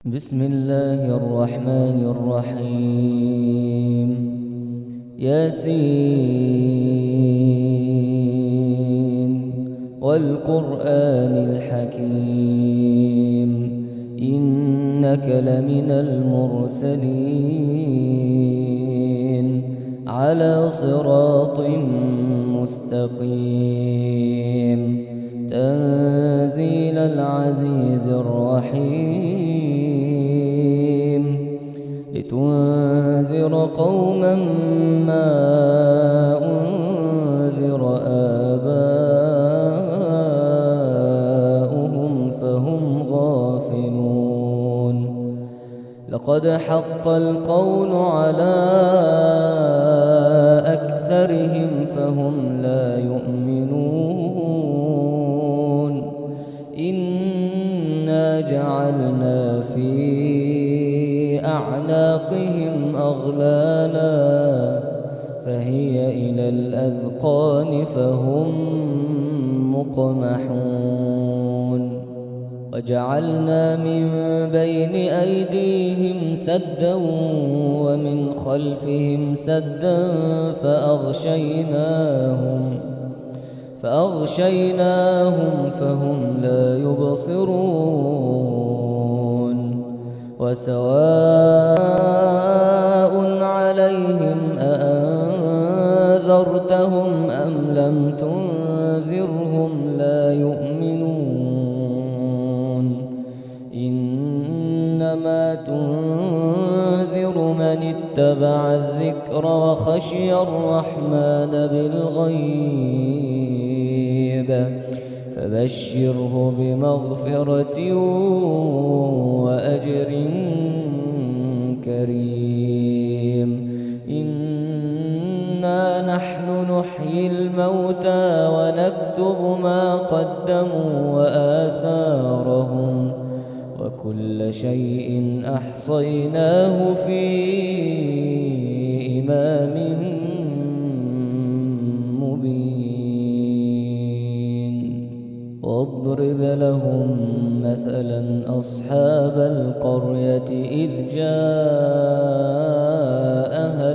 بسم الله الرحمن الرحيم. ياسين والقرآن الحكيم إنك لمن المرسلين على صراط مستقيم تنزيل العزيز الرحيم لتنذر قوما ما أنذر آباؤهم فهم غافلون. لقد حق القول على أكثرهم فهم لا يؤمنون. إنا جعلنا في أعناقهم أغلالا فهي إلى الأذقان فهم مقمحون. وجعلنا من بين أيديهم سدا ومن خلفهم سدا فأغشيناهم فهم لا يبصرون. وسواء عليهم أأنذرتهم أم لم تنذرهم لا يؤمنون. إنما تنذر من اتبع الذكر وخشي الرحمن بالغيب فبشره بمغفرة وأجر كريم. إنا نحن نحيي الموتى ونكتب ما قدموا وآثارهم وكل شيء أحصيناه في إمام مبين. واضرب لهم مثلا أصحاب القرية إذ جاءها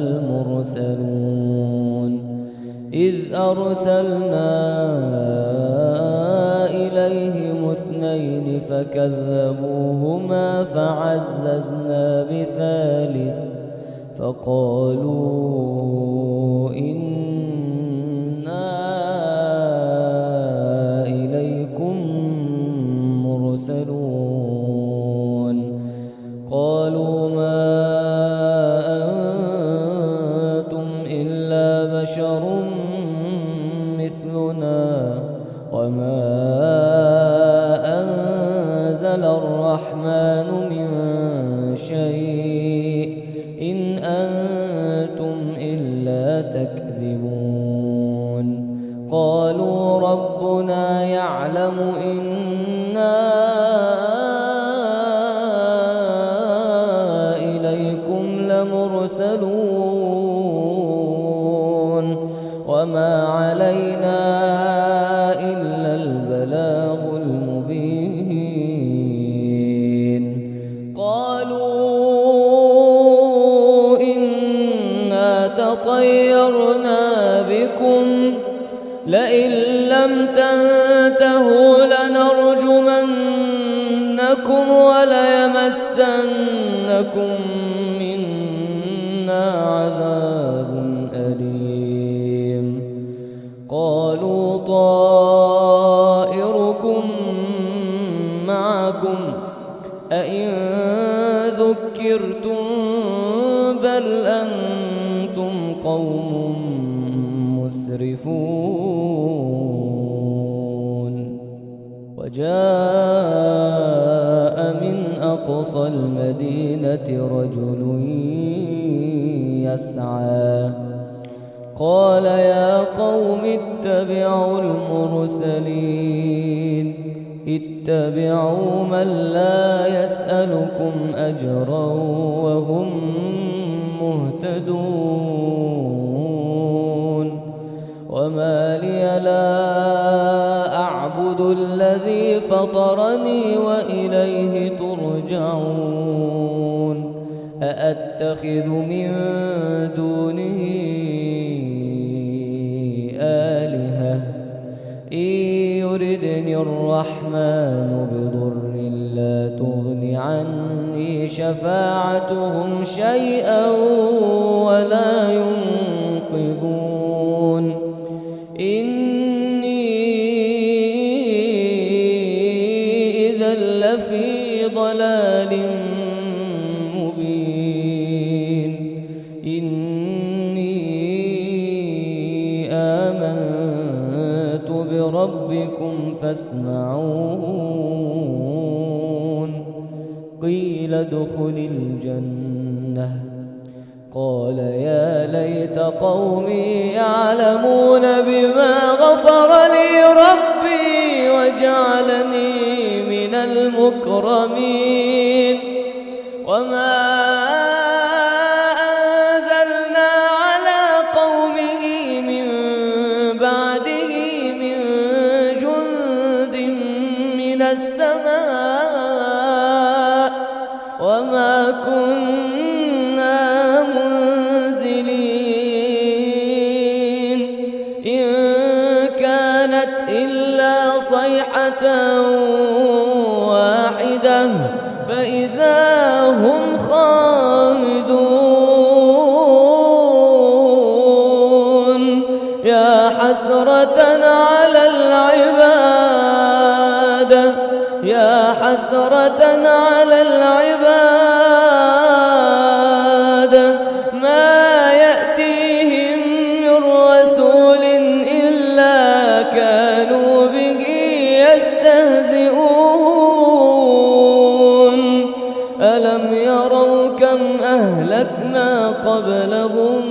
المرسلون إذ أرسلنا إليهم اثنين فكذبوهما فعززنا بثالث فقالوا إنا إليكم مرسلون. قالوا ما أنتم إلا بشر مثلنا وما أنزل الرحمن من شيء إن أنتم إلا تكذبون. قالوا ربنا يعلم إنا إليكم لمرسلون وما علينا إلا البلاغ المبين. قالوا إنا تطيرنا بكم لئن لم تنتهوا لنرجمنكم وليمسنكم منا عذاب أليم. قالوا طائركم معكم أئن ذكرتم بل أنتم قوم مسرفون. وجاء من أقصى المدينة رجل يسعى قال يا قوم اتبعوا المرسلين اتبعوا من لا يسألكم أجرا وهم مهتدون. وما لي لا أعبد الذي فطرني وإليه ترجعون أأتخذ من دونه آلهة إن يردني الرحمن بضر لا تغن عني شفاعتهم شيئا ولا ينقذون إني إذا لفي ضلال مبين إني آمنت بربكم فاسمعون قيل ادخل الجنة قال يا ليت قومي يعلمون بما غفر لي ربي وجعلني من المكرمين وما أنزلنا على قومه من بعده من جند من السماء وما كنا منزلين إن كانت إلا صيحة واحدة فإذا هم خامدون يا حسرة على العباد يا حسرة على العباد ما يأتيهم من رسول إلا كانوا به يستهزئون ألم يروا كم أهلكنا قبلهم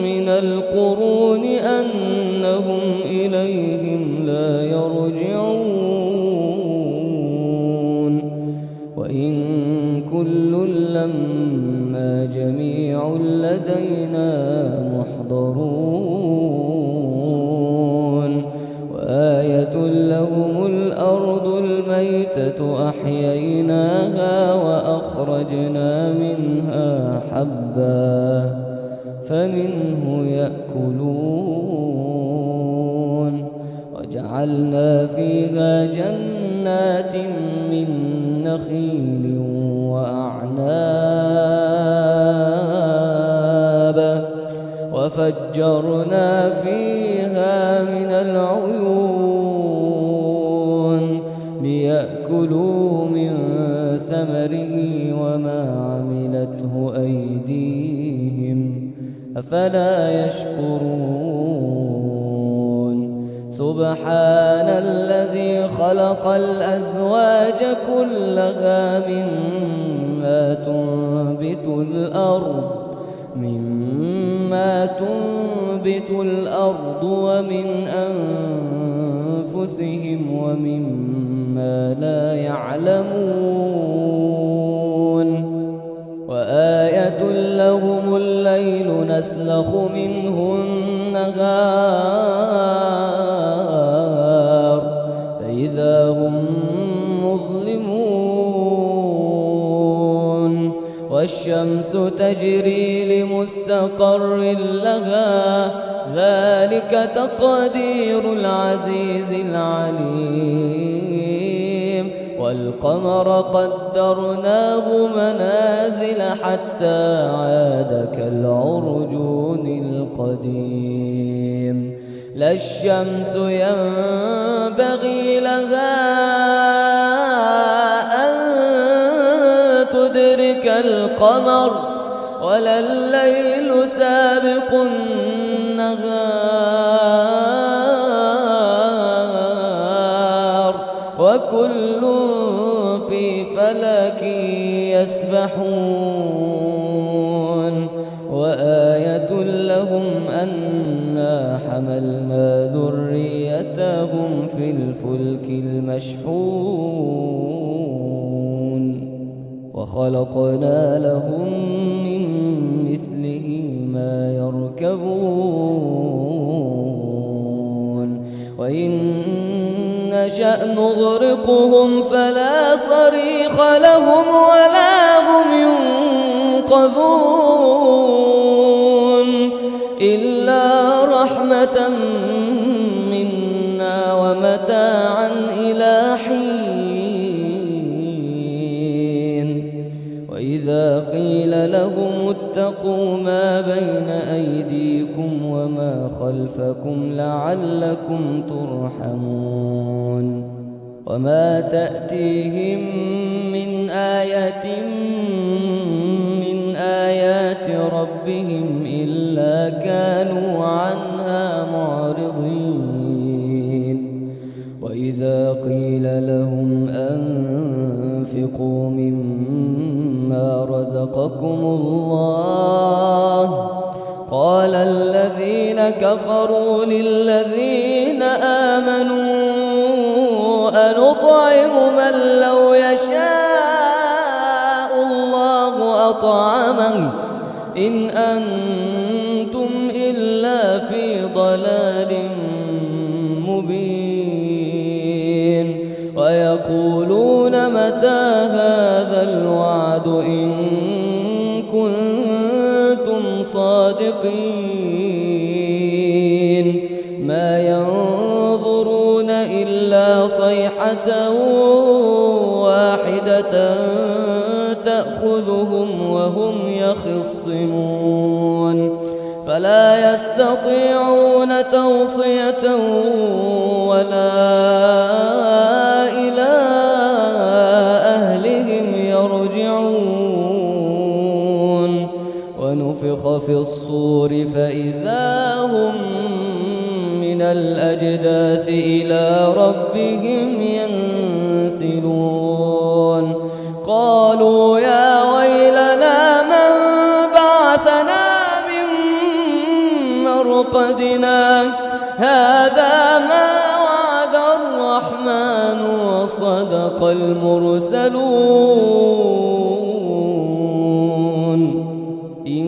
من القرون أنهم إليهم لا يرجعون وإن كل لما جميع لدينا محضرون وآية لهم الأرض الميتة أحييناها وأخرجنا منها حبا فمنه يأكلون وجعلنا فيها جنات من نخيل وأعناب وفجرنا فيها من العيون ليأكلوا من ثمره وما عملته أيديهم أفلا يشكرون سبحان الذي خلق الأزواج كلها مما تنبت الأرض ومن أنفسهم ومما لا يعلمون وآية لهم الليل نسلخ منه النهار فإذا هم مظلمون والشمس تجري لمستقر لها ذلك تقدير العزيز العليم والقمر قدرناه منازل حتى عاد كالعرجون القديم لا الشمس ينبغي لها أن تدرك القمر ولا الليل سابق النهار وكل في فلك يسبحون وآية لهم أنا حملنا ذريتهم في الفلك المشحون وخلقنا لهم من مثله ما يركبون وإن نشأ نغرقهم فلا صريخ لهم ولا هم ينقذون إلا رحمة منا ومتاعا إلى حين وإذا قيل لهم اتقوا ما بين أيديكم وما خلفكم لعلكم ترحمون وما تأتيهم من آية من آيات ربهم إلا كانوا عنها معرضين وإذا قيل لهم أنفقوا مما رزقكم الله قال الذين كفروا للذين آمنوا أنطعم من لو يشاء الله أطعمه إن أنتم إلا في ضلال مبين ويقولون متى هذا الوعد إن كنتم صادقين ما ينظرون إلا صيحة واحدة تأخذهم وهم يخصمون فلا يستطيعون توصية ولا إلى أهلهم يرجعون ونفخ في الصور فإذا هم من الأجداث إلى ربهم ينسلون قالوا يا ويلنا من بعثنا من مرقدنا هذا ما وعد الرحمن وصدق المرسلون إن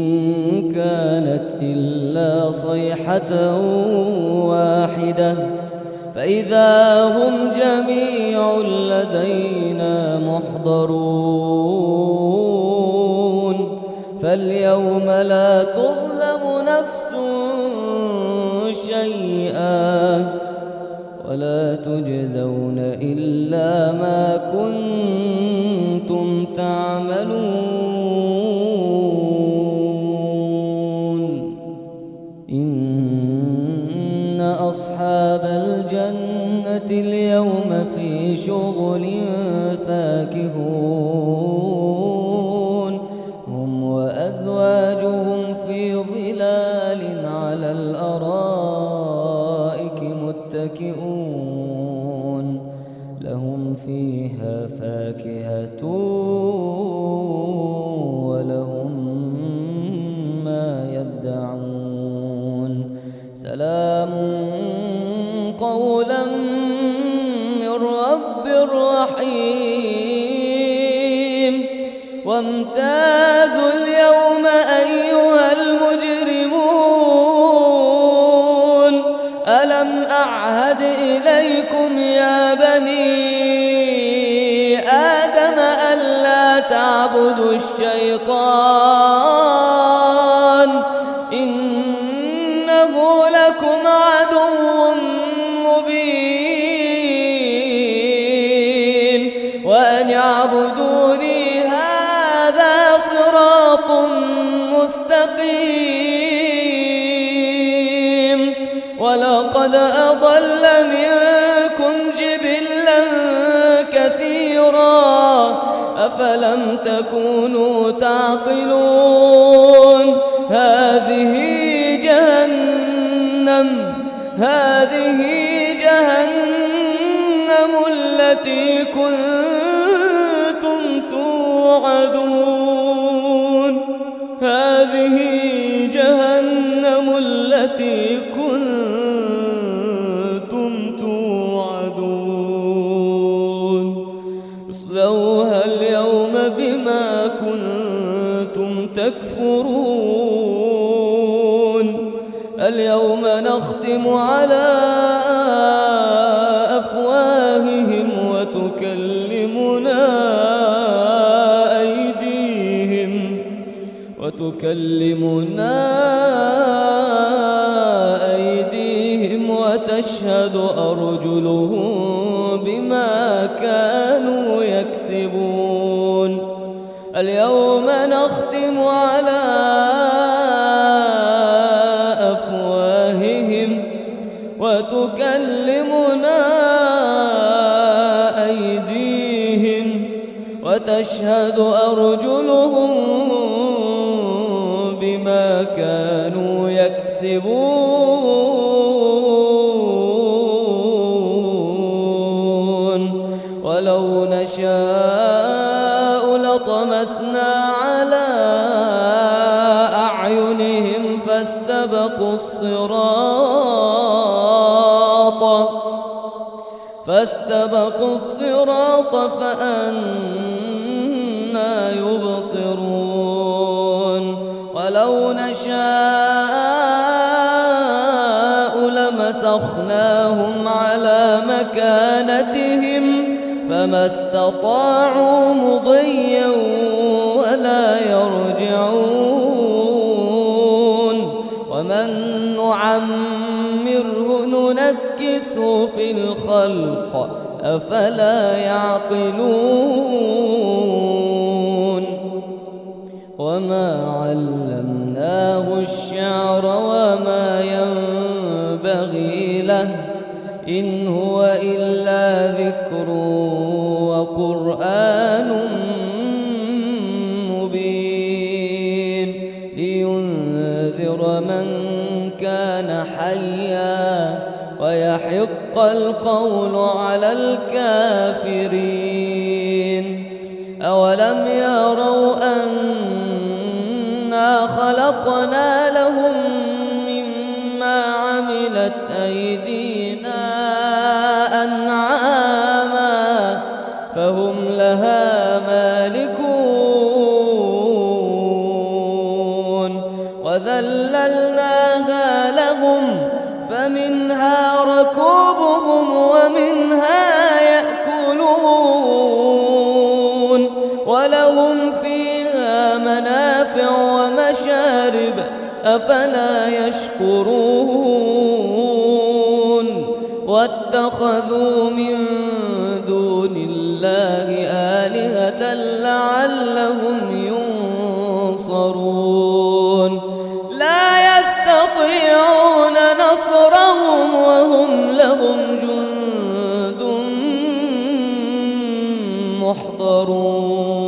كانت إلا صيحة واحدة فإذا هم جميع لدينا محضرون فاليوم لا تظلم نفس شيئا ولا تجزون إلا ما كنتم تعملون إن أصحاب الجنة اليوم في شغل فاكهون هم وأزواجهم في ظلال على الأرائك متكئون لهم فيها فاكهة ولهم ما يدعون سلام قولا من رب رحيم وامتازوا اليوم أيها المجرمون ألم أعهد إليكم يا بني آدم ألا تعبدوا الشيطان إنه لكم عدو مبين وأن اعبدوني هذا صراط مستقيم ولقد أضل منكم جبلا كثيرا أفلم تكونوا تعقلون هذه جهنم التي كنتم توعدون هذه جهنم التي كنتم توعدون اصلوها اليوم بما كنتم تكفرون اليوم نختم على وتكلمنا أيديهم وتشهد أرجلهم بما كانوا يكسبون اليوم نختم على أفواههم وتكلمنا أيديهم وتشهد أرجلهم بما كانوا يكسبون ولو نشاء لطمسنا على أعينهم فاستبقوا الصراط فأنى يبصرون ولو نشاء لمسخناهم على مكانتهم فما استطاعوا مضيا ولا يرجعون ومن نعمره ننكسه في الخلق أفلا يعقلون وما علمناه الشعر وما ينبغي له إن هو إلا ذكر وقرآن مبين لينذر من كان حيا ويحق القول على الكافرين أولم يروا أنا خلقنا لهم مما عملت أيدينا أنعاما فهم لها مالكون وذللناها لهم فمنها ركوبهم ومنها يأكلون ولهم فيها منافع ومشارب أفلا يشكرون واتخذوا من دون الله آلهة لعلهم ينصرون لا يستطيعون نصرهم وهم لهم جند محضرون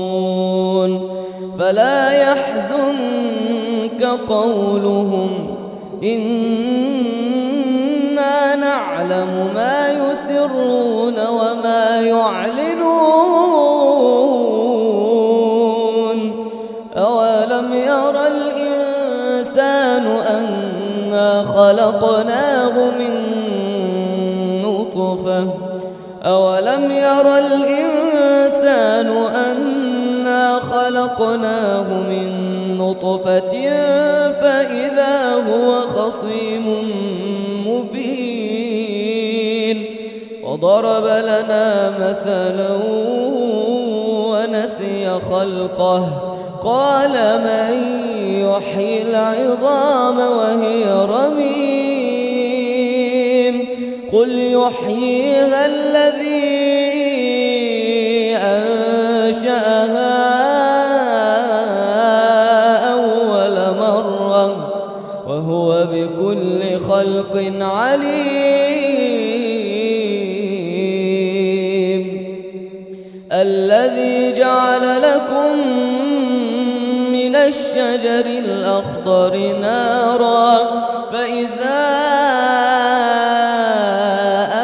فلا يحزنك قولهم إنا نعلم ما يسرون وما يعلنون أولم ير الإنسان أنا خلقناه من نطفة أولم ير الإنسان أنا خلقناه من نطفة فإذا هو خصيم مبين وضرب لنا مثلا ونسي خلقه قال من يحيي العظام وهي رميم قل يحييها الذي أنشأها أول مرة وهو بكل خلق عليم الذي جعل لكم من الشجر الأخضر نارا فإذا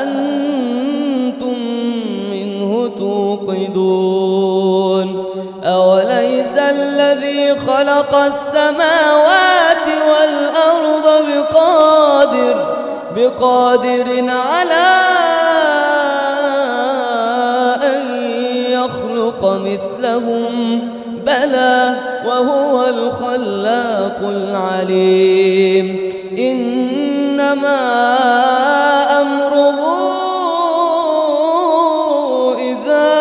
أنتم منه توقدون أوليس الذي خلق السماوات والأرض بقادر على أن يخلق مثلهم بلى وهو الخلاق العليم إنما أمره إذا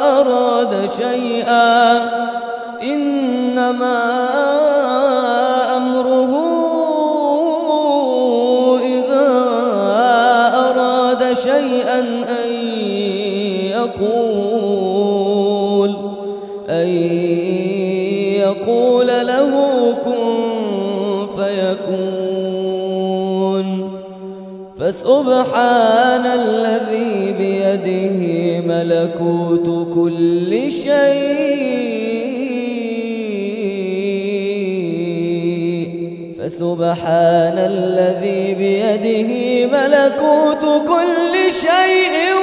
أراد شيئا إنما أمره إذا أراد شيئا أن يقول له كن فيكون. فسبحان الذي بيده ملكوت كل شيء فسبحان الذي بيده ملكوت كل شيء